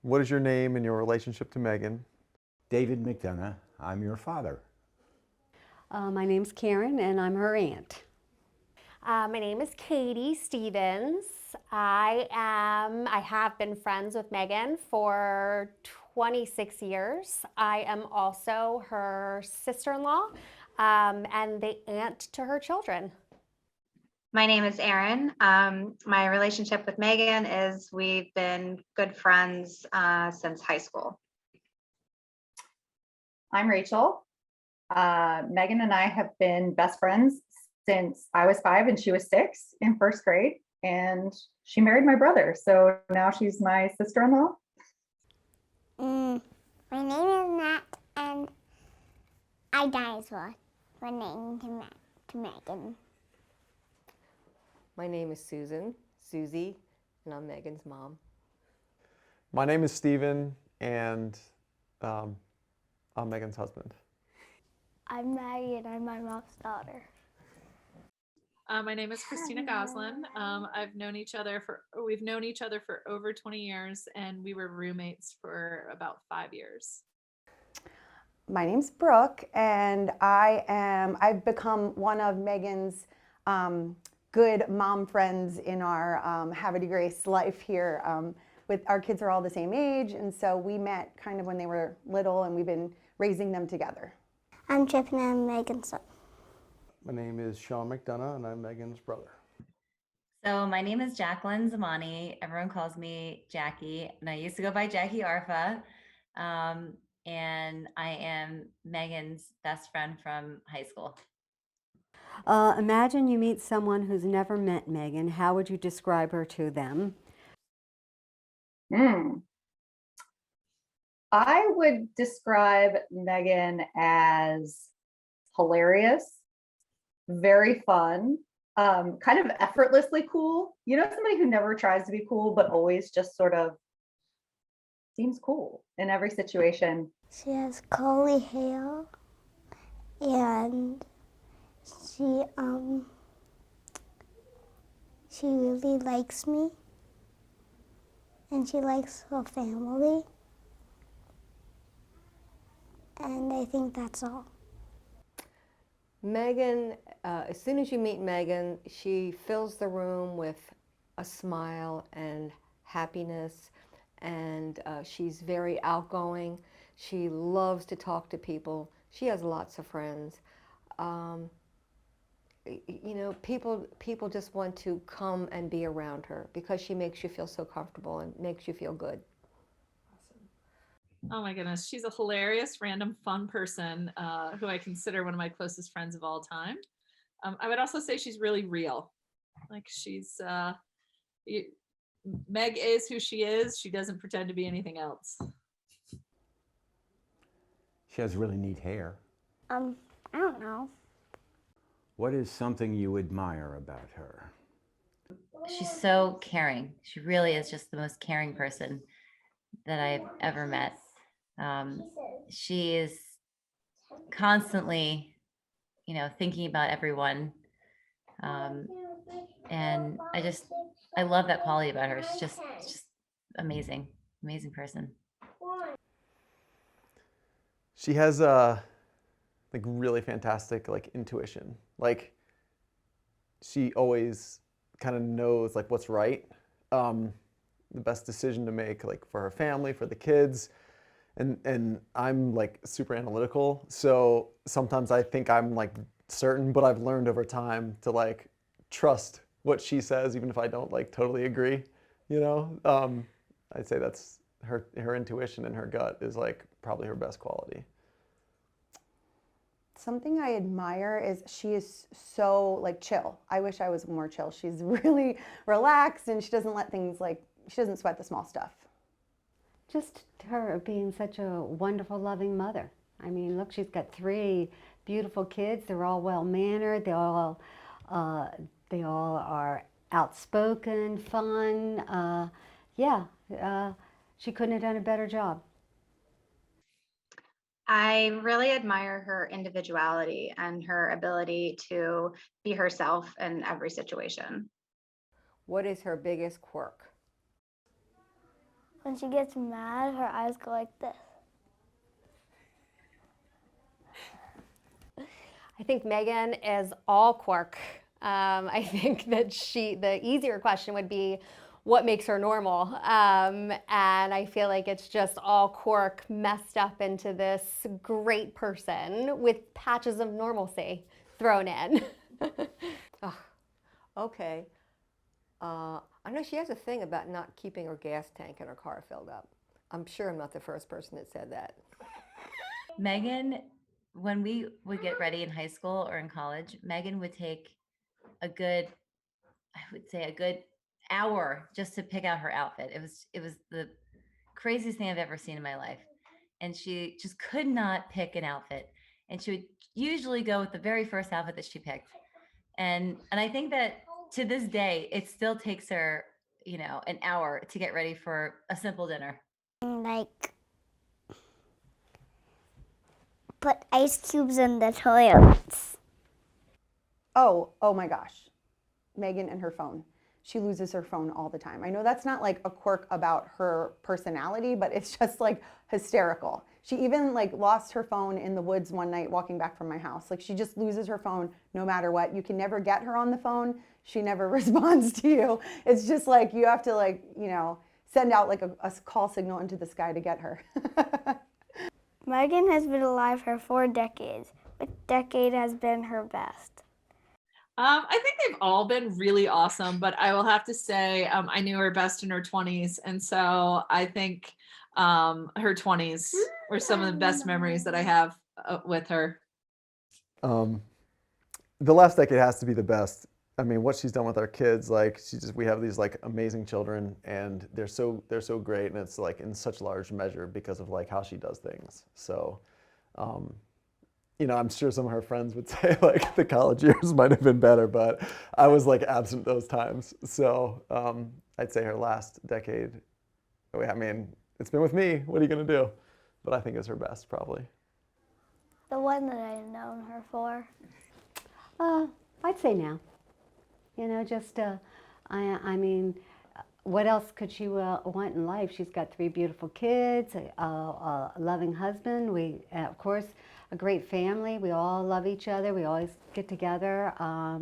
What is your name and your relationship to Megan? David McDonough, I'm your father. My name's Karen, and I'm her aunt. My name is Katie Stevens. I have been friends with Megan for 26 years. I am also her sister-in-law and the aunt to her children. My name is Erin. My relationship with Megan is we've been good friends since high school. I'm Rachel. Megan and I have been best friends since I was 5 and she was 6 in first grade. And she married my brother. So now she's my sister-in-law. My name is Matt, and I dinosaur. My name to Megan. My name is Susie, and I'm Megan's mom. My name is Steven, and I'm Megan's husband. I'm Maggie, and I'm my mom's daughter. My name is Christina Goslin. We've known each other for over 20 years, and we were roommates for about 5 years. My name's Brooke, and I've become one of Megan's good mom friends in our Havre Grace life here. With our kids are all the same age, and so we met kind of when they were little, and we've been raising them together. I'm Chip, and I'm Megan's son. My name is Sean McDonough, and I'm Megan's brother. So my name is Jacqueline Zamani. Everyone calls me Jackie, and I used to go by Jackie Arfa. And I am Megan's best friend from high school. Imagine you meet someone who's never met Megan. How would you describe her to them? I would describe Megan as hilarious, very fun, kind of effortlessly cool. You know, somebody who never tries to be cool, but always just sort of seems cool in every situation. She has curly hair, and she really likes me, and she likes her family, and I think that's all. Megan, as soon as you meet Megan, she fills the room with a smile and happiness, and she's very outgoing. She loves to talk to people. She has lots of friends. You know, people just want to come and be around her because she makes you feel so comfortable and makes you feel good. Oh my goodness, she's a hilarious, random, fun person who I consider one of my closest friends of all time. I would also say she's really real. Like Meg is who she is. She doesn't pretend to be anything else. She has really neat hair. I don't know. What is something you admire about her? She's so caring. She really is just the most caring person that I've ever met. She is constantly, thinking about everyone. And I love that quality about her. She's just amazing, amazing person. She has really fantastic intuition. Like she always kind of knows what's right, the best decision to make for her family, for the kids. And I'm super analytical, so sometimes I think I'm certain, but I've learned over time to trust what she says, even if I don't totally agree. I'd say that's her intuition and her gut is probably her best quality. Something I admire is she is so chill. I wish I was more chill. She's really relaxed, and she doesn't let things she doesn't sweat the small stuff. Just her being such a wonderful, loving mother. I mean, look, she's got 3 beautiful kids. They're all well-mannered. They all are outspoken, fun. She couldn't have done a better job. I really admire her individuality and her ability to be herself in every situation. What is her biggest quirk? When she gets mad, her eyes go like this. I think Megan is all quirk. I think that the easier question would be, what makes her normal? And I feel like it's just all quirk messed up into this great person with patches of normalcy thrown in. Oh, okay. I know she has a thing about not keeping her gas tank in her car filled up. I'm sure I'm not the first person that said that. Megan, when we would get ready in high school or in college, Megan would take a good, I would say a good hour just to pick out her outfit. It was the craziest thing I've ever seen in my life. And she just could not pick an outfit. And she would usually go with the very first outfit that she picked. And I think that to this day, it still takes her, an hour to get ready for a simple dinner. Like, put ice cubes in the toilets. Oh my gosh. Megan and her phone. She loses her phone all the time. I know that's not like a quirk about her personality, but it's just like hysterical. She even like lost her phone in the woods one night walking back from my house. Like she just loses her phone no matter what. You can never get her on the phone. She never responds to you. It's just like you have to like, send out like a call signal into the sky to get her. Megan has been alive for 4 decades. Which decade has been her best? I think they've all been really awesome, but I will have to say I knew her best in her 20s. And so I think her 20s were some of the best memories that I have with her. The last decade has to be the best. I mean, what she's done with our kids, like we have these like amazing children, and they're so great, and it's like in such large measure because of like how she does things. So, I'm sure some of her friends would say like the college years might have been better, but I was like absent those times. So I'd say her last decade. I mean, it's been with me. What are you gonna do? But I think it's her best probably. The one that I've known her for. I'd say now. I mean, what else could she want in life? She's got 3 beautiful kids, a loving husband. Of course, a great family. We all love each other. We always get together. I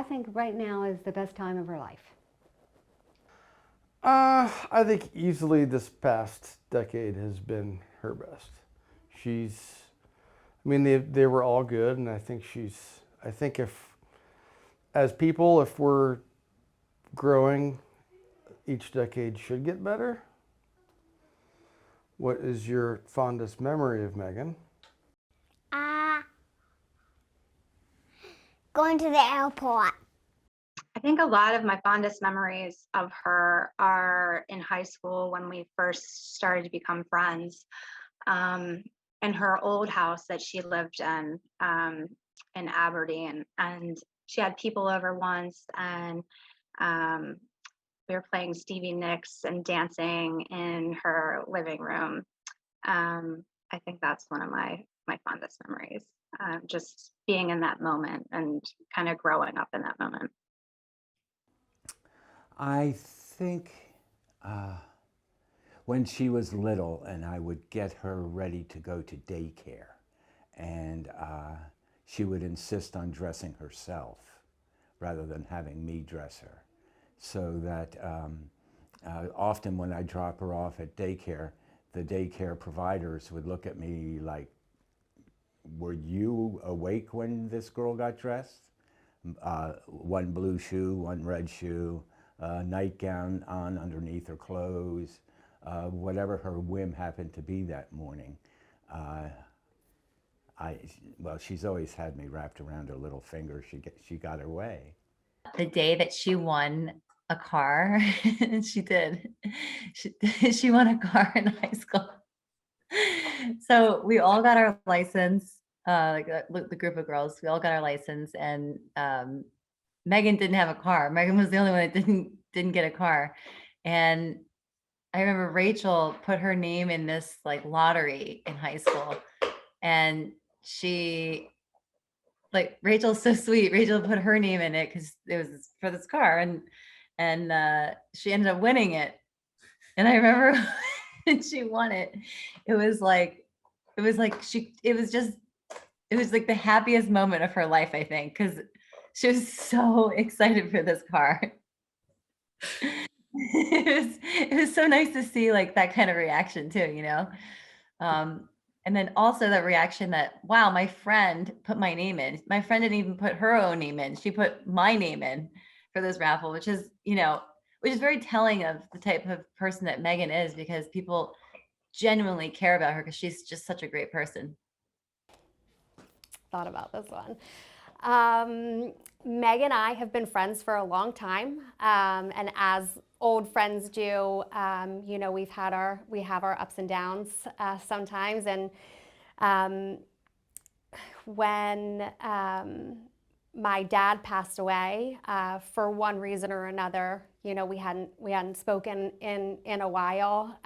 think right now is the best time of her life. I think easily this past decade has been her best. They were all good, and I think as people, if we're growing, each decade should get better. What is your fondest memory of Megan? Going to the airport. I think a lot of my fondest memories of her are in high school when we first started to become friends. In her old house that she lived in Aberdeen, and she had people over once, and we were playing Stevie Nicks and dancing in her living room. I think that's one of my fondest memories, just being in that moment and kind of growing up in that moment. I think when she was little and I would get her ready to go to daycare, and she would insist on dressing herself rather than having me dress her. So that often when I drop her off at daycare, the daycare providers would look at me like, were you awake when this girl got dressed? One blue shoe, one red shoe, nightgown on underneath her clothes, whatever her whim happened to be that morning. She's always had me wrapped around her little finger. She got her way. The day that she won a car, she did. She won a car in high school. So we all got our license, the group of girls, we all got our license, and Megan didn't have a car. Megan was the only one that didn't get a car. And I remember Rachel put her name in this like lottery in high school, and Rachel's so sweet. Rachel put her name in it because it was for this car, and and she ended up winning it. And I remember when she won it, it was like the happiest moment of her life, I think, because she was so excited for this car. It was so nice to see like that kind of reaction too, you know. And then also that reaction that, wow, my friend put my name in. My friend didn't even put her own name in. She put my name in for this raffle, which is, you know, which is very telling of the type of person that Megan is, because people genuinely care about her because she's just such a great person. Thought about this one. Meg and I have been friends for a long time, and as old friends do, you know, we have our ups and downs sometimes. And when my dad passed away, for one reason or another, you know, we hadn't spoken in a while,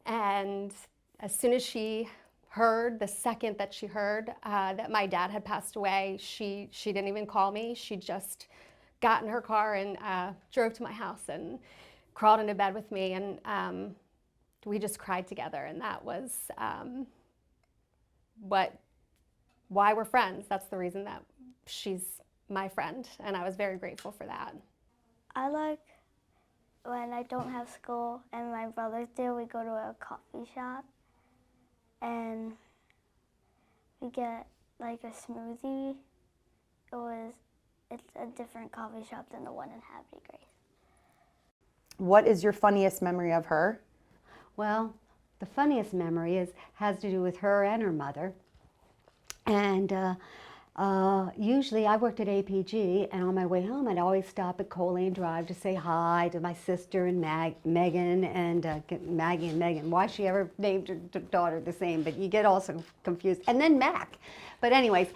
and as soon as she heard, the second that she heard that my dad had passed away, she didn't even call me. She just got in her car and drove to my house and crawled into bed with me, and we just cried together. And that was why we're friends. That's the reason that she's my friend, and I was very grateful for that. I like when I don't have school and my brothers do, we go to a coffee shop and we get like a smoothie. It's a different coffee shop than the one in Happy Grace. What is your funniest memory of her? Well, the funniest memory has to do with her and her mother. And usually I worked at APG, and on my way home I'd always stop at Coal Lane Drive to say hi to my sister and Megan and Maggie and Megan. Why she ever named her daughter the same, but you get also confused. And then Mac. But anyways,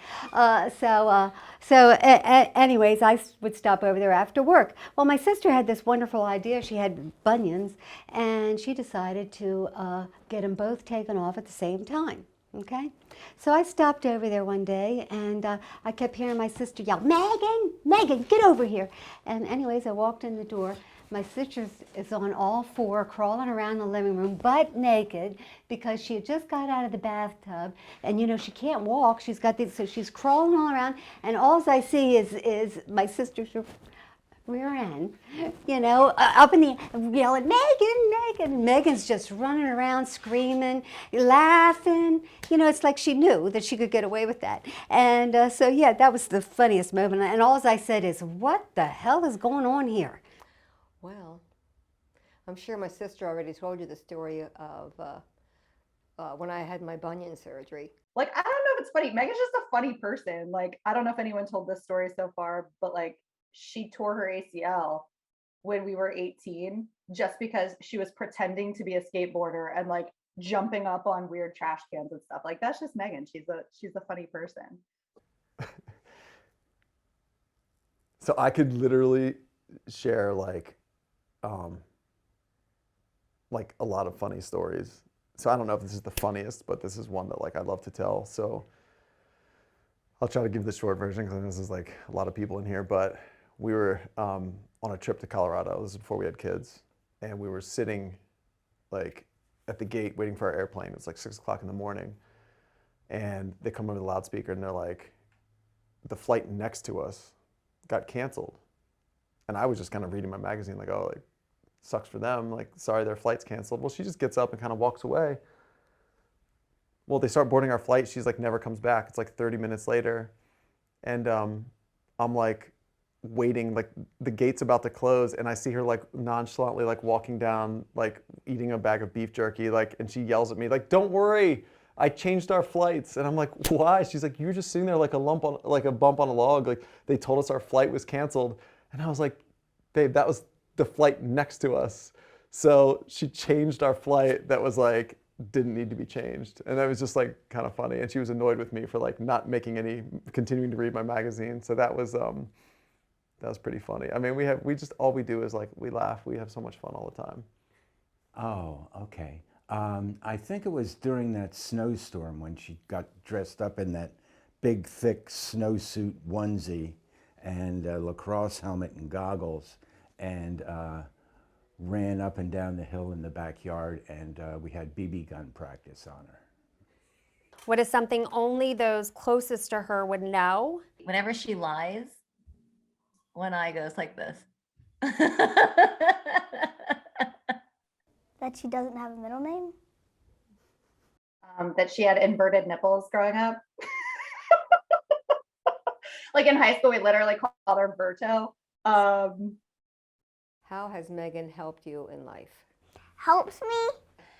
anyways, I would stop over there after work. Well, my sister had this wonderful idea. She had bunions, and she decided to get them both taken off at the same time. Okay, so I stopped over there one day, and I kept hearing my sister yell, "Megan, Megan, get over here!" And anyways, I walked in the door. My sister is on all four, crawling around the living room, butt naked, because she had just got out of the bathtub, and you know she can't walk. She's got this, so she's crawling all around, and all I see is my sister's rear end, you know, up in the yelling, "Megan, Megan!" And Megan's just running around screaming, laughing. You know, it's like she knew that she could get away with that. And so yeah, that was the funniest moment. And all I said is, "What the hell is going on here?" Well, I'm sure my sister already told you the story of when I had my bunion surgery. Like, I don't know if it's funny. Megan's just a funny person. Like, I don't know if anyone told this story so far, but like, she tore her ACL when we were 18 just because she was pretending to be a skateboarder and like jumping up on weird trash cans and stuff. Like, that's just Megan. She's a funny person. So I could literally share like a lot of funny stories. So I don't know if this is the funniest, but this is one that like I love to tell. So I'll try to give the short version because this is like a lot of people in here. But we were on a trip to Colorado. This is before we had kids, and we were sitting like at the gate waiting for our airplane. It's like 6 o'clock in the morning, and they come over the loudspeaker and they're like, "The flight next to us got canceled." And I was just kind of reading my magazine like, "Oh, like sucks for them. Like, sorry, their flight's canceled." Well, she just gets up and kind of walks away. Well, they start boarding our flight. She's like, never comes back. It's like 30 minutes later. And I'm like waiting, like the gate's about to close. And I see her like nonchalantly, like walking down, like eating a bag of beef jerky. Like, and she yells at me like, "Don't worry, I changed our flights." And I'm like, "Why?" She's like, "You were just sitting there like a lump on, like a bump on a log. Like they told us our flight was canceled." And I was like, "Babe, that was the flight next to us." So she changed our flight that was like, didn't need to be changed. And that was just like kind of funny. And she was annoyed with me for like not making any, continuing to read my magazine. So that was pretty funny. I mean, we just, all we do is like, we laugh. We have so much fun all the time. Oh, okay. I think it was during that snowstorm when she got dressed up in that big, thick snowsuit onesie and a lacrosse helmet and goggles, and ran up and down the hill in the backyard, and we had BB gun practice on her. What is something only those closest to her would know? Whenever she lies, one eye goes like this. That she doesn't have a middle name? That she had inverted nipples growing up. Like in high school, we literally called her Berto. How has Megan helped you in life? Helps me?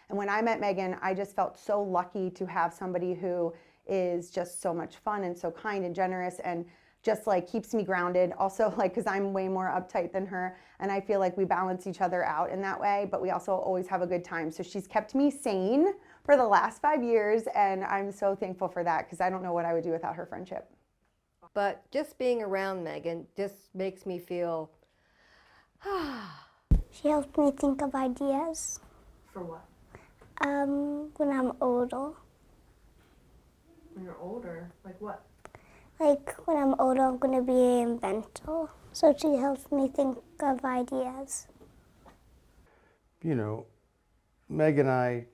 And when I met Megan, I just felt so lucky to have somebody who is just so much fun and so kind and generous and just like keeps me grounded. Also, like, because I'm way more uptight than her, and I feel like we balance each other out in that way, but we also always have a good time. So she's kept me sane for the last 5 years, and I'm so thankful for that because I don't know what I would do without her friendship. But just being around Megan just makes me feel, She helps me think of ideas. For what? When I'm older. When you're older, like what? Like when I'm older, I'm gonna be an inventor. So she helps me think of ideas. You know, Meg and I,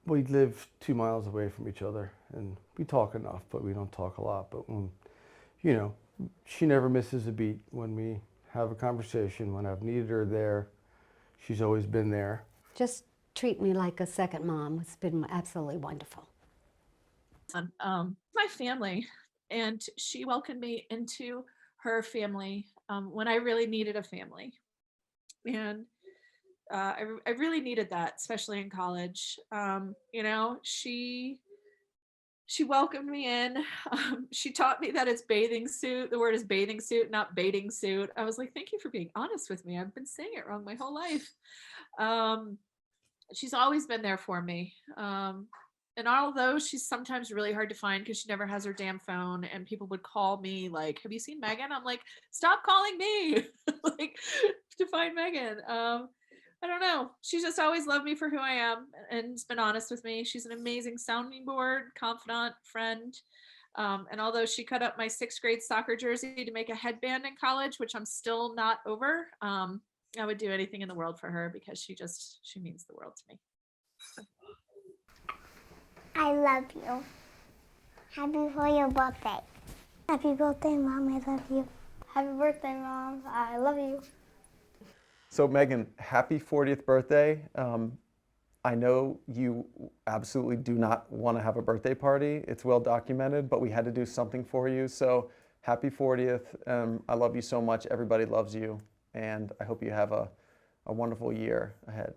we live 2 miles away from each other, and we talk enough, but we don't talk a lot. But when, you know, she never misses a beat when we have a conversation. When I've needed her there, she's always been there. Just treat me like a second mom. It's been absolutely wonderful. My family, and she welcomed me into her family when I really needed a family, and I really needed that, especially in college. You know, she welcomed me in. She taught me that it's bathing suit. The word is bathing suit, not bathing suit. I was like, thank you for being honest with me. I've been saying it wrong my whole life. She's always been there for me. And although she's sometimes really hard to find because she never has her damn phone, and people would call me like, have you seen Megan? I'm like, stop calling me like to find Megan. I don't know. She's just always loved me for who I am and has been honest with me. She's an amazing sounding board, confidant, friend. And although she cut up my 6th grade soccer jersey to make a headband in college, which I'm still not over, I would do anything in the world for her because she means the world to me. I love you. Happy for your birthday. Happy birthday, Mom. I love you. Happy birthday, Mom. I love you. So Megan, happy 40th birthday. I know you absolutely do not want to have a birthday party. It's well documented, but we had to do something for you. So happy 40th. I love you so much. Everybody loves you. And I hope you have a wonderful year ahead.